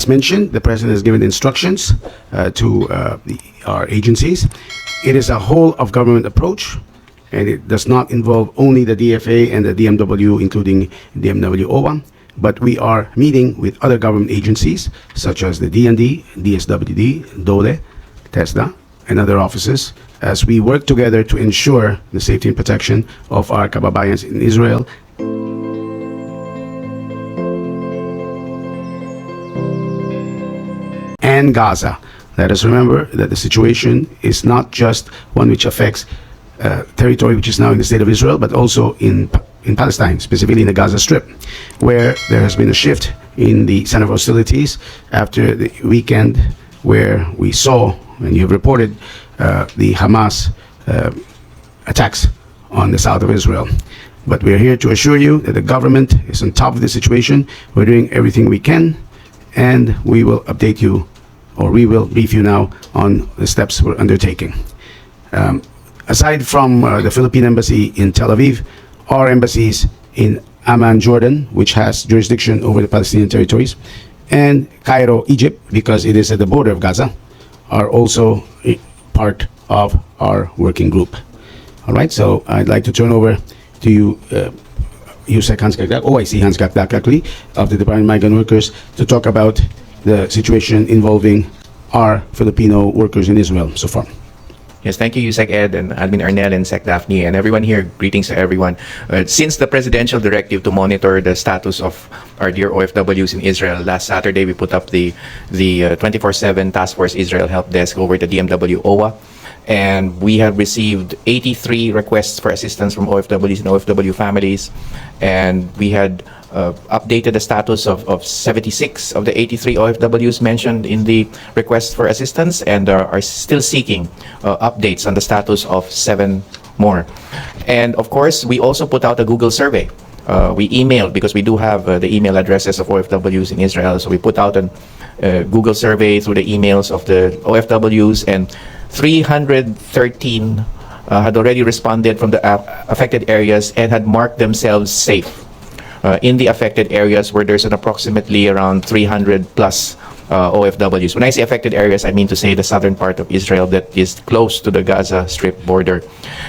As mentioned, the President has given instructions to our agencies. It is a whole of government approach, and it does not involve only the DFA and the DMW, including DMW OWA, but we are meeting with other government agencies such as the DND, DSWD, DOLE, TESDA, and other offices as we work together to ensure the safety and protection of our kababayans in Israel and Gaza. Let us remember that the situation is not just one which affects territory which is now in the state of Israel, but also in Palestine, specifically in the Gaza Strip, where there has been a shift in the center of hostilities after the weekend where we saw, and you have reported, the Hamas attacks on the south of Israel. But we are here to assure you that the government is on top of the situation. We're doing everything we can, and we will update you, or we will brief you now on the steps we're undertaking. Aside from the Philippine Embassy in Tel Aviv, our embassies in Amman, Jordan, which has jurisdiction over the Palestinian territories, and Cairo, Egypt, because it is at the border of Gaza, are also part of our working group. All right, so I'd like to turn over to you, Yusek Hans Gagdak, OIC Hans Gagdak, actually, of the Department of Migrant Workers, to talk about the situation involving our Filipino workers in Israel so far. Yes, thank you, Yusek Ed and Admin Arnel and Sec Daphne and everyone here. Greetings to everyone. Since the presidential directive to monitor the status of our dear OFWs in Israel, last Saturday we put up the 24/7 Task Force Israel Help Desk over the DMW OWA, and we have received 83 requests for assistance from OFWs and OFW families, and we had updated the status of 76 of the 83 OFWs mentioned in the request for assistance, and are still seeking updates on the status of 7 more. And of course, we also put out a Google survey. We emailed, because we do have the email addresses of OFWs in Israel, so we put out a Google survey through the emails of the OFWs, and 313 had already responded from the affected areas and had marked themselves safe in the affected areas, where there's an approximately around 300 plus OFWs. When I say affected areas, I mean to say the southern part of Israel that is close to the Gaza Strip border.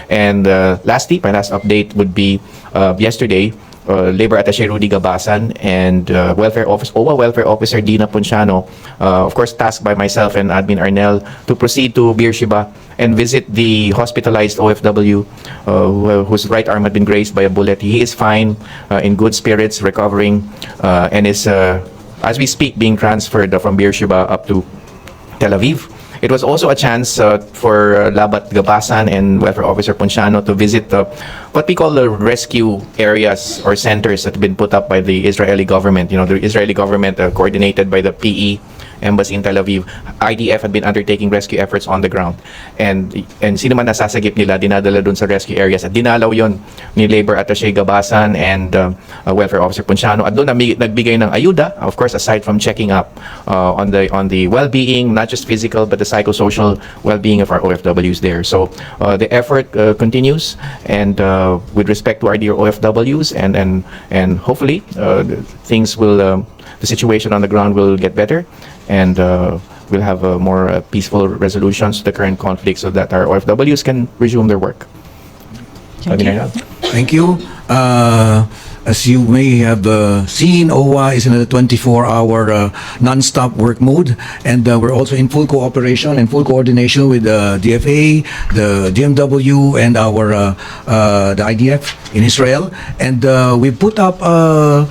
And lastly, my last update would be yesterday, Labor Attaché Rudy Gabasan and OWA Welfare Officer Dina Ponciano, of course tasked by myself and Admin Arnel, to proceed to Beersheba and visit the hospitalized OFW whose right arm had been grazed by a bullet. He is fine, in good spirits, recovering, and is, as we speak, being transferred from Beersheba up to Tel Aviv. It was also a chance for Labat Gabasan and Welfare Officer Ponciano to visit what we call the rescue areas or centers that have been put up by the Israeli government. You know, the Israeli government, coordinated by the PE Embassy in Tel Aviv, IDF had been undertaking rescue efforts on the ground. And sino man nasasagip nila, dinadala dun sa rescue areas. At dinalaw yon ni Labor Attaché Gabasan and Welfare Officer Ponciano. At doon nagbigay ng ayuda, of course, aside from checking up on the well-being, not just physical, but the psychosocial well-being of our OFWs there. So the effort continues, and with respect to our dear OFWs, and hopefully things will, the situation on the ground will get better, and we'll have more peaceful resolutions to the current conflict, so that our OFWs can resume their work. Thank you. As you may have seen, OWA is in a 24-hour non-stop work mode, and we're also in full cooperation and full coordination with the DFA, the DMW, and the IDF in Israel. And we put up a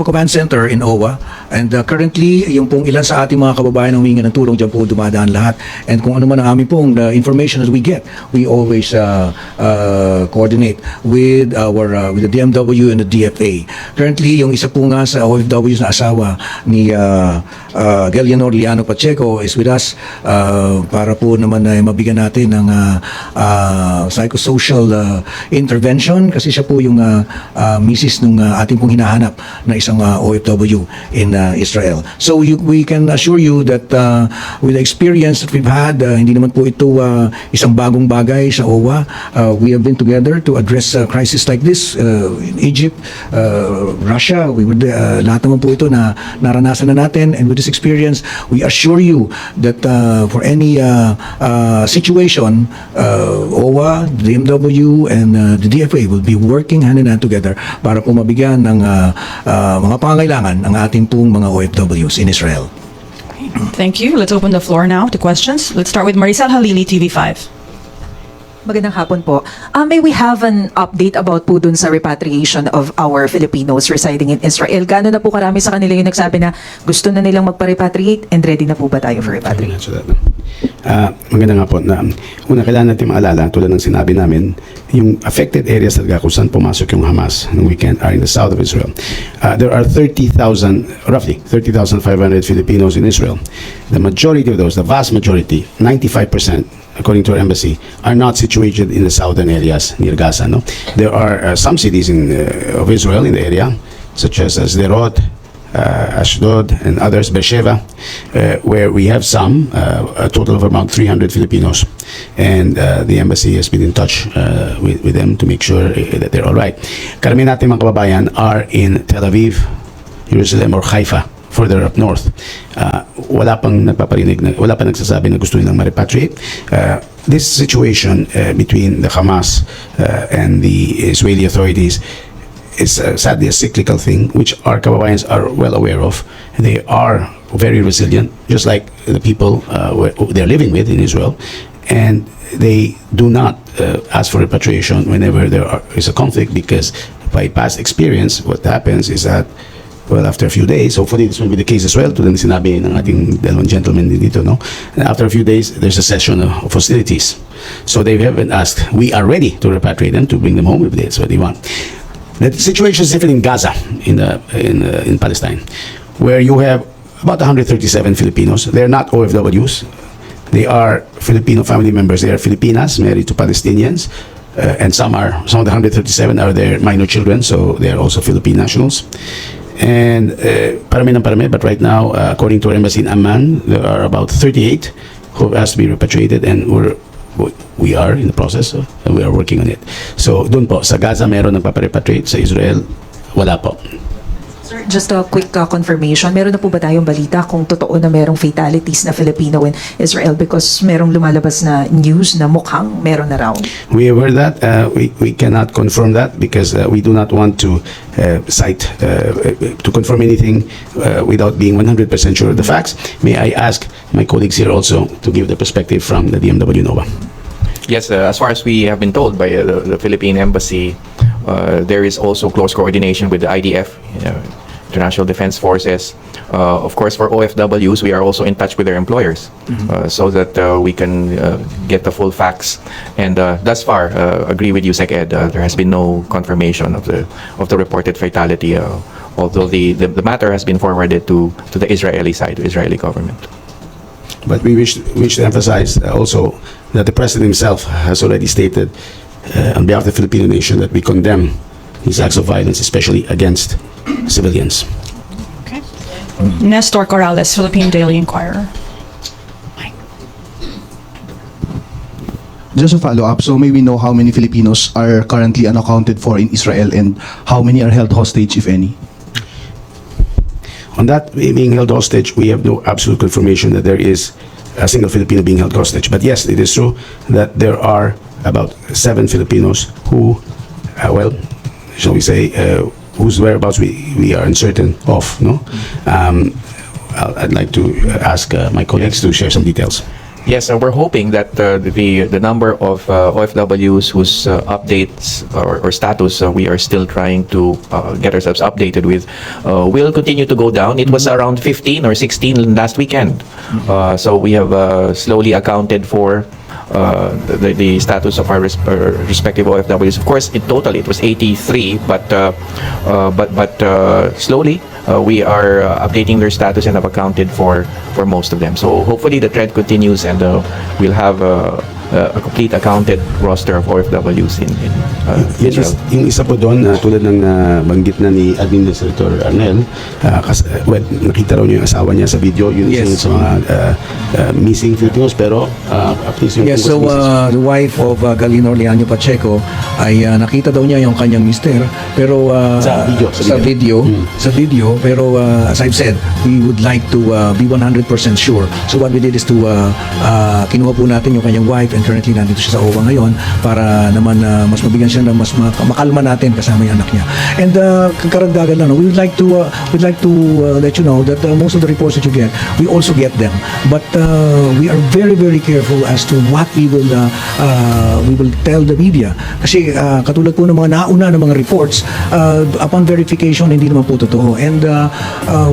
command center in OWA, and currently yung pong ilan sa ating mga kababayan na humingi ng tulong dyan po dumadaan lahat, and kung ano man ang aming pong the information that we get, we always coordinate with the DMW and the DFA. Currently, yung isa po nga sa OFWs na asawa ni Gelianor Liano Pacheco is with us para po naman mabigyan natin ng psychosocial intervention, kasi siya po yung misis nung ating pong hinahanap na isang OFW in Israel. So we can assure you that with the experience that we've had, hindi naman po ito isang bagong bagay sa OWA. We have been together to address crisis like this in Egypt, Russia, lahat naman po ito na naranasan na natin, and with this experience, we assure you that for any situation, OWA, DMW, and the DFA will be working hand in hand together para po mabigyan ng mga pangangailangan ng ating pong mga OFWs in Israel. Thank you. Let's open the floor now to questions. Let's start with Maricel Halili, TV5. Magandang hapon po. May we have an update about po dun sa repatriation of our Filipinos residing in Israel? Gaano na po karami sa kanila yung nagsabi na gusto na nilang magpa-repatriate, and ready na po ba tayo for repatriate? Maganda nga po na una kailangan natin maalala, tulad ng sinabi namin, yung affected areas talaga kung saan pumasok yung Hamas ng weekend are in the south of Israel. There are roughly 30,500 Filipinos in Israel. The majority of those, the vast majority, 95%, according to our embassy, are not situated in the southern areas near Gaza. No, there are some cities of Israel in the area, such as Sderot, Ashdod, and others, Beersheba, where we have a total of about 300 Filipinos, and the embassy has been in touch with them to make sure that they're all right. Karamihan natin mga kababayan are in Tel Aviv, Jerusalem, or Haifa, further up north. Wala pang nagsasabi na gusto nilang ma-repatriate. This situation between the Hamas and the Israeli authorities is sadly a cyclical thing, which our kababayans are well aware of. They are very resilient, just like the people they're living with in Israel, and they do not ask for repatriation whenever there is a conflict, because by past experience, what happens is that, well, after a few days, hopefully this will be the case as well, tulad ng sinabi ng ating dalawang gentlemen dito, no? And after a few days, there's a session of hostilities. So they haven't asked. We are ready to repatriate them, to bring them home if that's what they want. The situation is different in Gaza, in Palestine, where you have about 137 Filipinos. They're not OFWs. They are Filipino family members. They are Filipinas married to Palestinians. And some of the 137 are their minor children, so they are also Philippine nationals. And parami ng parami, but right now, according to our embassy in Amman, there are about 38 who have asked to be repatriated, and we are in the process, and we are working on it. So, dun po, sa Gaza meron nagpaparepatriate, sa Israel, wala po. Sir, just a quick confirmation. Meron na po ba tayong balita kung totoo na merong fatalities na Filipino in Israel? Because merong lumalabas na news na mukhang meron na raw. We have heard that. We cannot confirm that because we do not want to to confirm anything without being 100% sure of the facts. May I ask my colleagues here also to give the perspective from the DMW NOVA? Yes, as far as we have been told by the Philippine Embassy, there is also close coordination with the IDF, International Defense Forces. Of course, for OFWs, we are also in touch with their employers, so that we can get the full facts. And thus far, agree with you, Sec Ed, there has been no confirmation of the reported fatality, although the matter has been forwarded to the Israeli side, the Israeli government. But we wish to emphasize also that the President himself has already stated on behalf of the Filipino nation that we condemn these acts of violence, especially against civilians. Okay. Nestor Corrales, Philippine Daily Inquirer. Just a follow-up, so may we know how many Filipinos are currently unaccounted for in Israel, and how many are held hostage, if any? On that being held hostage, we have no absolute confirmation that there is a single Filipino being held hostage. But yes, it is true that there are about 7 Filipinos who, shall we say, whose whereabouts we are uncertain of. No, I'd like to ask my colleagues to share some details. Yes, we're hoping that the number of OFWs whose updates or status we are still trying to get ourselves updated with will continue to go down. It was around 15 or 16 last weekend. So we have slowly accounted for the status of our respective OFWs. Of course, in total it was 83, but slowly we are updating their status and have accounted for most of them. So hopefully the trend continues, and we'll have a complete accounted roster of OFWs in Israel. Yung isa po doon, tulad ng banggit na ni Administrator Arnel, well, nakita raw niyo yung asawa niya sa video, yun Yes. isa sa mga missing Filipinos, pero at least yung Yes, tungkol so sa misis- the wife of Galino Orleano Pacheco ay nakita daw niya yung kanyang mister, pero Sa video, sa video, pero as I've said, we would like to be 100% sure. So what we did is to kinuha po natin yung kanyang wife, and currently nandito siya sa OWA ngayon para naman mas mabigyan siya ng mas makalma natin kasama yung anak niya. And karagdagan lang, we would like to let you know that most of the reports that you get, we also get them. But we are very, very careful as to what we will tell the media. Kasi katulad po ng mga nauna ng mga reports, upon verification, hindi naman po totoo. And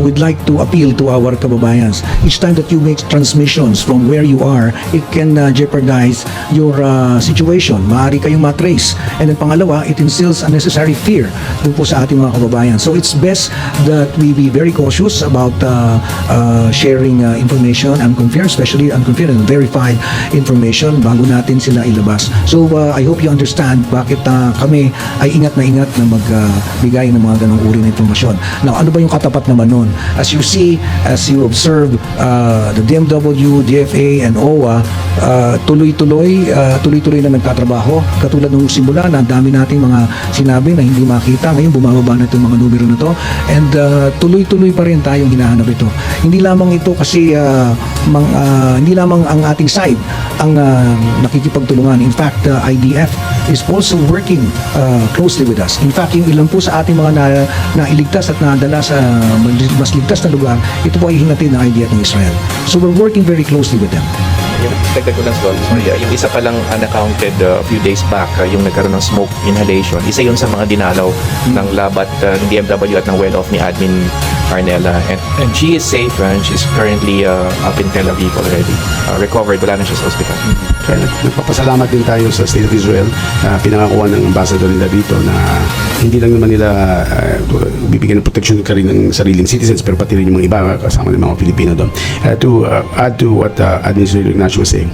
we'd like to appeal to our kababayans. Each time that you make transmissions from where you are, it can jeopardize your situation. Maaari kayong matrace. And then pangalawa, it instills unnecessary fear dun po sa ating mga kababayan. So it's best that we be very cautious about sharing information, unconfirmed, especially unconfirmed and verified information bago natin sila ilabas. So I hope you understand bakit kami ay ingat na magbigay ng mga ganong uri ng informasyon. Now, ano ba yung katapat naman nun? As you see, as you observe, the DMW, DFA, and OWA, tuloy-tuloy na nagtatrabaho. Katulad nung simula na ang dami nating mga sinabi na hindi makita. Ngayon, bumababa na itong mga numero na to. And tuloy-tuloy pa rin tayong hinahanap ito. Hindi lamang ito kasi hindi lamang ang ating side ang nakikipagtulungan. In fact, IDF is also working closely with us. In fact, yung ilan po sa ating mga nailigtas at nadala sa mas ligtas na lugar, ito po ay hinatid ng IDF ng Israel. So we're working very closely with them. Yung dagdag ko lang, sorry, yung isa pa lang unaccounted a few days back, yung nagkaroon ng smoke inhalation, isa yun sa mga dinalaw ng labat ng DMW at ng well-off ni Admin Arnella. And she is safe, and she's currently up in Tel Aviv already. Recovered, wala na siya sa hospital. Kaya nagpapasalamat din tayo sa State of Israel. Pinangakuan ng ambassador nila dito na hindi lang naman nila bibigyan ng protection ka rin ng sariling citizens, pero pati rin yung mga iba kasama ng mga Pilipino doon. To add to what Administrator Ignacio was saying,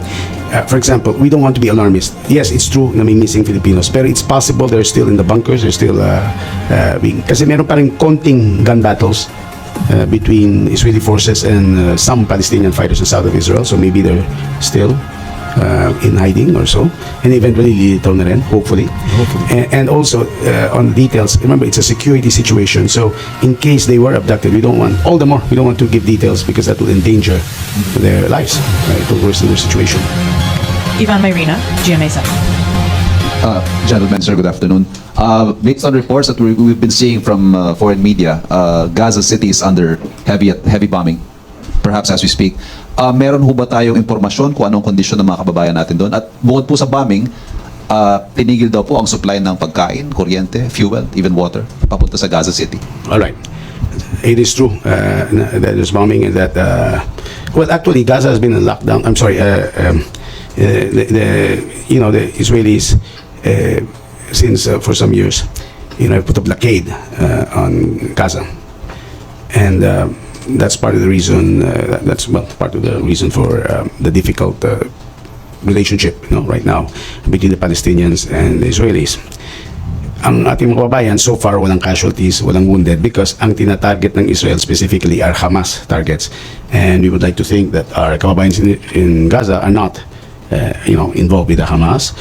for example, we don't want to be alarmist. Yes, it's true na may missing Filipinos, pero it's possible they're still in the bunkers, they're still kasi meron pa rin konting gun battles between Israeli forces and some Palestinian fighters in south of Israel, so maybe they're still in hiding or so, and eventually lilitaw na rin, hopefully. And also on the details, remember it's a security situation, so in case they were abducted, we don't want to give details because that will endanger their lives, right? It will worsen their situation. Ivan Mayrina, GMA7. Gentlemen, sir, good afternoon. Based on reports that we've been seeing from foreign media, Gaza City is under heavy bombing, perhaps as we speak. Meron ho ba tayong impormasyon kung anong kondisyon ng mga kababayan natin doon? At bukod po sa bombing, tinigil daw po ang supply ng pagkain, kuryente, fuel, even water, papunta sa Gaza City. All right. It is true that there's bombing and that, well, actually, Gaza has been in lockdown. I'm sorry, the Israelis, since for some years, put a blockade on Gaza. And that's part of the reason, part of the reason for the difficult relationship right now between the Palestinians and the Israelis. Ang ating mga kababayan, so far walang casualties, walang wounded, because ang tinatarget ng Israel specifically are Hamas targets. And we would like to think that our kababayans in Gaza are not involved with the Hamas.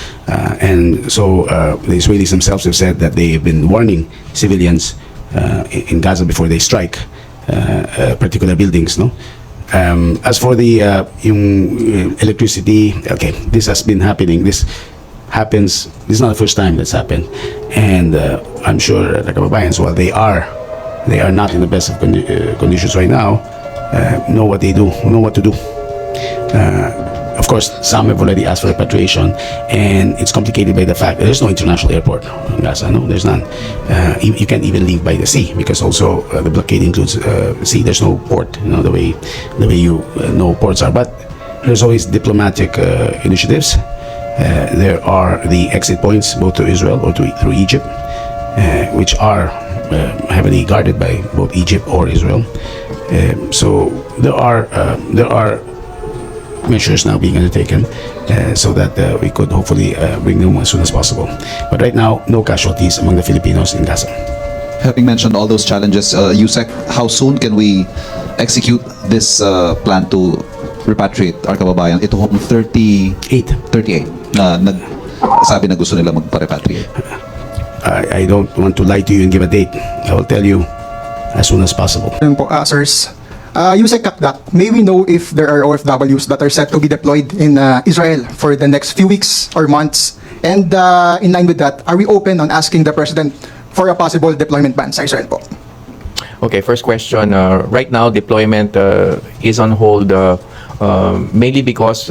And so the Israelis themselves have said that they've been warning civilians in Gaza before they strike particular buildings, no? As for the yung electricity, okay, this has been happening. This is not the first time that's happened, and I'm sure the kababayans, while they are not in the best of conditions right now, know what they do, know what to do. Of course, some have already asked for repatriation, and it's complicated by the fact that there's no international airport in Gaza. No, there's none. You can't even leave by the sea because also the blockade includes sea. There's no port. The way you know ports are. But there's always diplomatic initiatives. There are the exit points both to Israel or through Egypt, which are heavily guarded by both Egypt or Israel. So there are measures now being undertaken so that we could hopefully bring them as soon as possible. But right now, no casualties among the Filipinos in Gaza. Having mentioned all those challenges, Yusek, how soon can we execute this plan to repatriate our kababayan? Ito hong 38 na sabi na gusto nila magpa-repatriate. I don't want to lie to you and give a date. I will tell you as soon as possible. Yun po, sirs. Yusek Kakdak, may we know if there are OFWs that are set to be deployed in Israel for the next few weeks or months? And in line with that, are we open on asking the President for a possible deployment ban sa Israel po? Okay, first question. Right now, deployment is on hold mainly because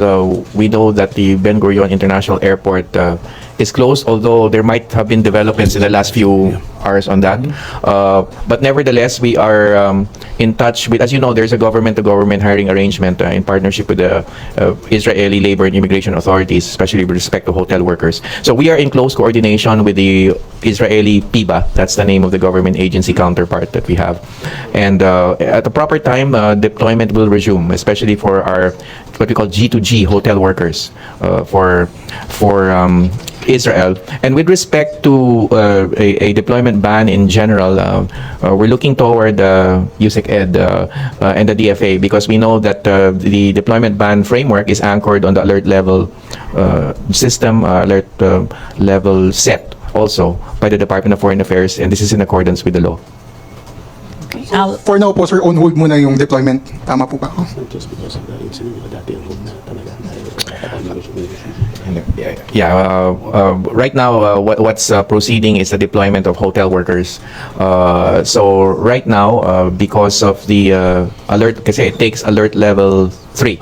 we know that the Ben Gurion International Airport is closed, although there might have been developments in the last few hours on that. But nevertheless, we are in touch with, as you know, there's a government-to-government hiring arrangement in partnership with the Israeli labor and immigration authorities, especially with respect to hotel workers. So we are in close coordination with the Israeli PBA, that's the name of the government agency counterpart that we have. And at the proper time, deployment will resume, especially for our what we call G2G hotel workers for Israel. And with respect to a deployment ban in general, we're looking toward USEC Ed and the DFA because we know that the deployment ban framework is anchored on the alert level system, alert level set also by the Department of Foreign Affairs, and this is in accordance with the law. Okay. For now po, sir, on hold muna yung deployment. Tama po ba ako? Right now, what's proceeding is the deployment of hotel workers. So right now, because of the alert, kasi it takes alert level 3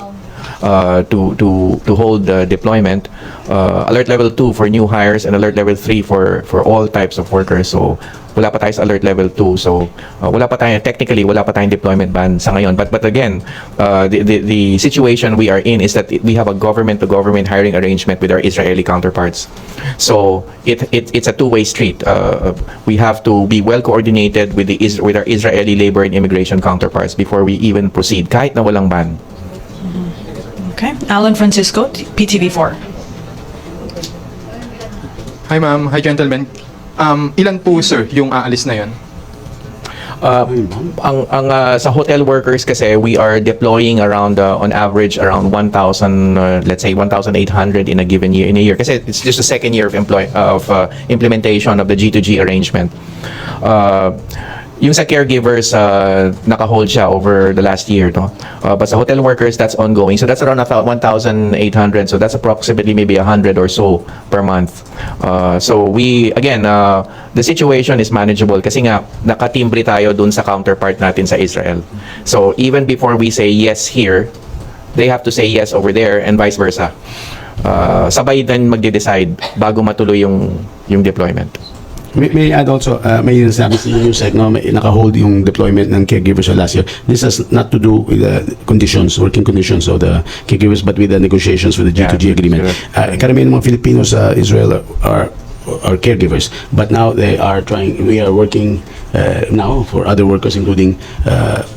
to hold the deployment. Alert level 2 for new hires and alert level 3 for all types of workers. So wala pa tayo sa alert level 2. So technically wala pa tayong deployment ban sa ngayon. But again, the situation we are in is that we have a government-to-government hiring arrangement with our Israeli counterparts. So it's a two-way street. We have to be well coordinated with our Israeli labor and immigration counterparts before we even proceed, kahit na walang ban. Okay. Alan Francisco, PTV4. Hi ma'am, hi gentlemen. Ilan po sir yung aalis na yon? Sa hotel workers kasi we are deploying around on average around 1,000 let's say 1,800 in a given year kasi it's just the second year of implementation of the G2G arrangement. Yung sa caregivers, naka-hold siya over the last year, no? But sa hotel workers, that's ongoing. So that's around 1,800. So that's approximately maybe 100 or so per month. So we, again, the situation is manageable kasi nga, nakatimbre tayo dun sa counterpart natin sa Israel. So even before we say yes here, they have to say yes over there and vice versa. Sabay din magde-decide bago matuloy yung deployment. May I add also, may sabi si Yusek, no, naka-hold yung deployment ng caregivers last year. This has not to do with the conditions, working conditions of the caregivers, but with the negotiations with the G2G agreement. Karamihan ng mga Filipinos sa Israel are caregivers, but now we are working now for other workers, including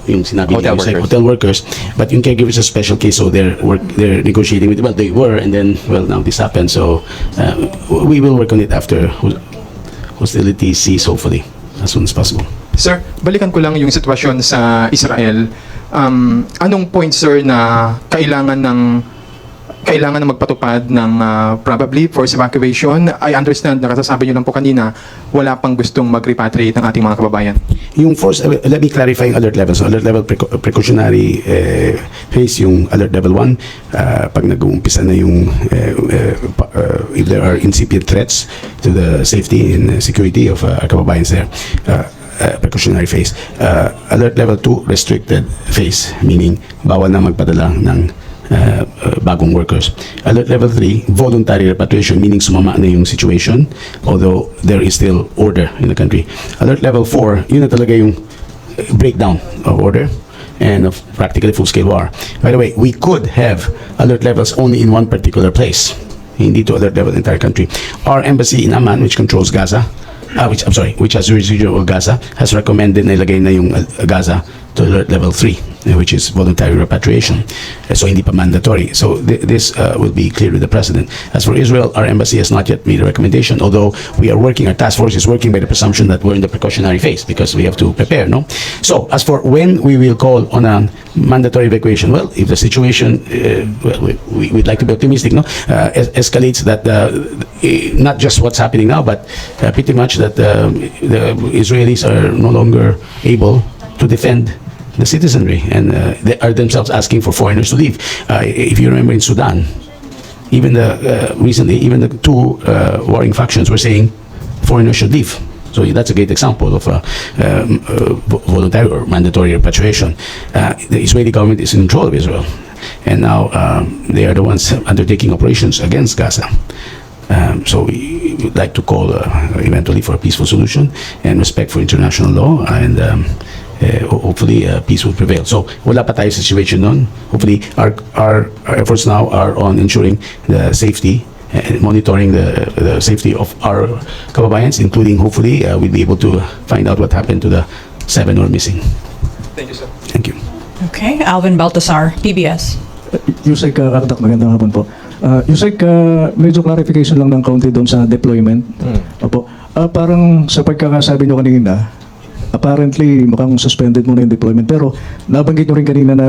yung sinabi hotel niya, workers. hotel workers, but yung caregivers is a special case, so they're negotiating with, well, they were, and then, well, now this happened, so we will work on it after hostilities cease, hopefully, as soon as possible. Sir, balikan ko lang yung sitwasyon sa Israel. Anong point sir na kailangan na magpatupad ng probably forced evacuation? I understand na kasasabi nyo lang po kanina, wala pang gustong mag-repatriate ng ating mga kababayan. Yung force, let me clarify yung alert level. So alert level precautionary phase, yung alert level 1, pag nag-uumpisa na yung if there are incipient threats to the safety and security of our kababayans there, precautionary phase. Alert level 2, restricted phase, meaning bawal na magpadala ng bagong workers. Alert level 3, voluntary repatriation, meaning sumama na yung situation, although there is still order in the country. Alert level 4, yun na talaga yung breakdown of order and of practically full-scale war. By the way, we could have alert levels only in one particular place, hindi to alert level the entire country. Our embassy in Amman, which controls Gaza, which has jurisdiction over Gaza, has recommended na ilagay na yung Gaza to alert level 3. which is voluntary repatriation. So hindi pa mandatory. So this will be clear with the President. As for Israel, our embassy has not yet made a recommendation, although we are working, our task force is working by the presumption that we're in the precautionary phase because we have to prepare, no? So as for when we will call on a mandatory evacuation, well, if the situation, we'd like to be optimistic, no? Escalates that not just what's happening now, but pretty much that the Israelis are no longer able to defend the citizenry, and they are themselves asking for foreigners to leave. If you remember in Sudan, even recently, even the two warring factions were saying foreigners should leave. So that's a great example of voluntary or mandatory repatriation. The Israeli government is in control of Israel, and now they are the ones undertaking operations against Gaza. So we would like to call eventually for a peaceful solution and respect for international law, and hopefully peace will prevail. So wala pa tayo sa situation nun. Hopefully our efforts now are on ensuring the safety and monitoring the safety of our kababayans, including hopefully we'll be able to find out what happened to the 7 who are missing. Thank you, sir. Thank you. Okay, Alvin Baltasar, PBS. Yusek, Kakdak, magandang hapon po. Yusek, medyo clarification lang ng kaunti doon sa deployment. Opo. Parang sa pagkakasabi nyo kanina, apparently mukhang suspended muna yung deployment. Pero nabanggit nyo rin kanina na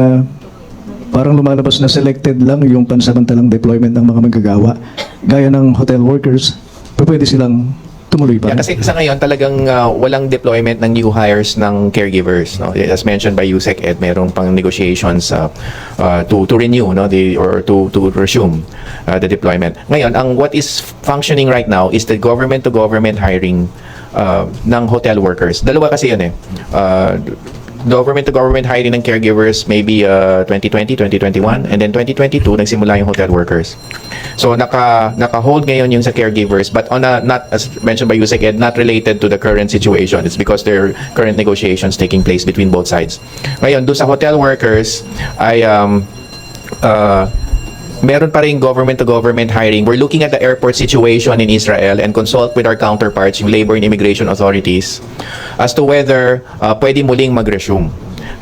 parang lumalabas na selected lang yung pansamantalang deployment ng mga manggagawa. Gaya ng hotel workers, pwede silang tumuloy pa. Yeah, kasi sa ngayon talagang walang deployment ng new hires ng caregivers, no? As mentioned by Yusek Ed, mayroong pang negotiations to renew, no, or to resume the deployment. Ngayon, what is functioning right now is the government to government hiring ng hotel workers. Dalawa kasi yun eh. Government to government hiring ng caregivers maybe 2020, 2021, and then 2022 nagsimula yung hotel workers. So naka-hold ngayon yung sa caregivers, but on a, not as mentioned by Yusek Ed, not related to the current situation. It's because there are current negotiations taking place between both sides. Ngayon, doon sa hotel workers ay meron pa rin government to government hiring. We're looking at the airport situation in Israel and consult with our counterparts, yung labor and immigration authorities, as to whether pwede muling mag-resume.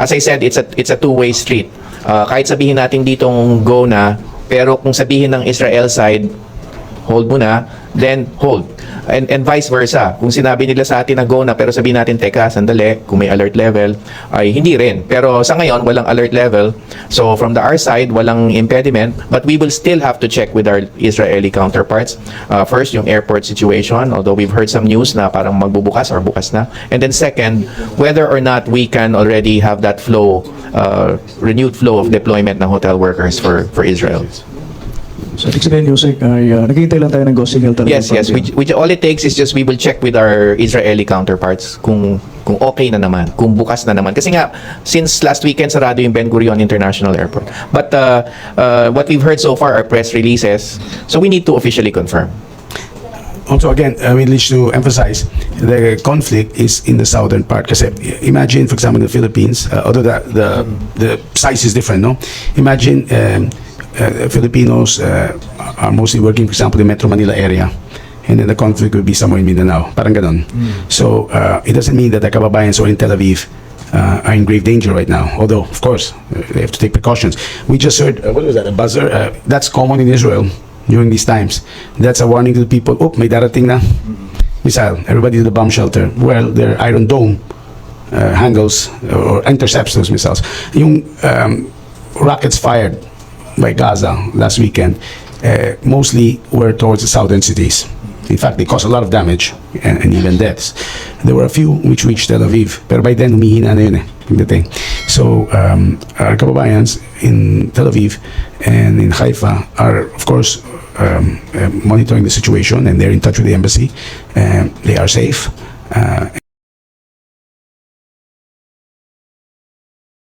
As I said, it's a two-way street. Kahit sabihin natin ditong go na, pero kung sabihin ng Israel side, hold muna, then hold. And vice versa. Kung sinabi nila sa atin na go na, pero sabihin natin, teka, sandali, kung may alert level, ay hindi rin. Pero sa ngayon, walang alert level. So from our side, walang impediment, but we will still have to check with our Israeli counterparts. First, yung airport situation, although we've heard some news na parang magbubukas or bukas na. And then second, whether or not we can already have that flow, renewed flow of deployment ng hotel workers for Israel. So, ibig sabihin, Yusek, ay naghihintay lang tayo ng go signal talaga. Yes. All it takes is just we will check with our Israeli counterparts kung okay na naman, kung bukas na naman. Kasi nga, since last weekend, sarado yung Ben Gurion International Airport. But what we've heard so far are press releases, so we need to officially confirm. Also, again, we need to emphasize the conflict is in the southern part. Kasi imagine, for example, the Philippines, although the size is different, no? Imagine Filipinos are mostly working, for example, in Metro Manila area, and then the conflict will be somewhere in Mindanao. Parang ganon. So it doesn't mean that the kababayans or in Tel Aviv are in grave danger right now. Although, of course, they have to take precautions. We just heard, what was that, a buzzer? That's common in Israel during these times. That's a warning to the people, oh, may darating na missile. Everybody to the bomb shelter. Well, their Iron Dome handles or intercepts those missiles. Yung rockets fired by Gaza last weekend mostly were towards the southern cities. In fact, they caused a lot of damage and even deaths. There were a few which reached Tel Aviv, pero by then humihina na yun pagdating. So our kababayans in Tel Aviv and in Haifa are, of course, monitoring the situation, and they're in touch with the embassy. They are safe,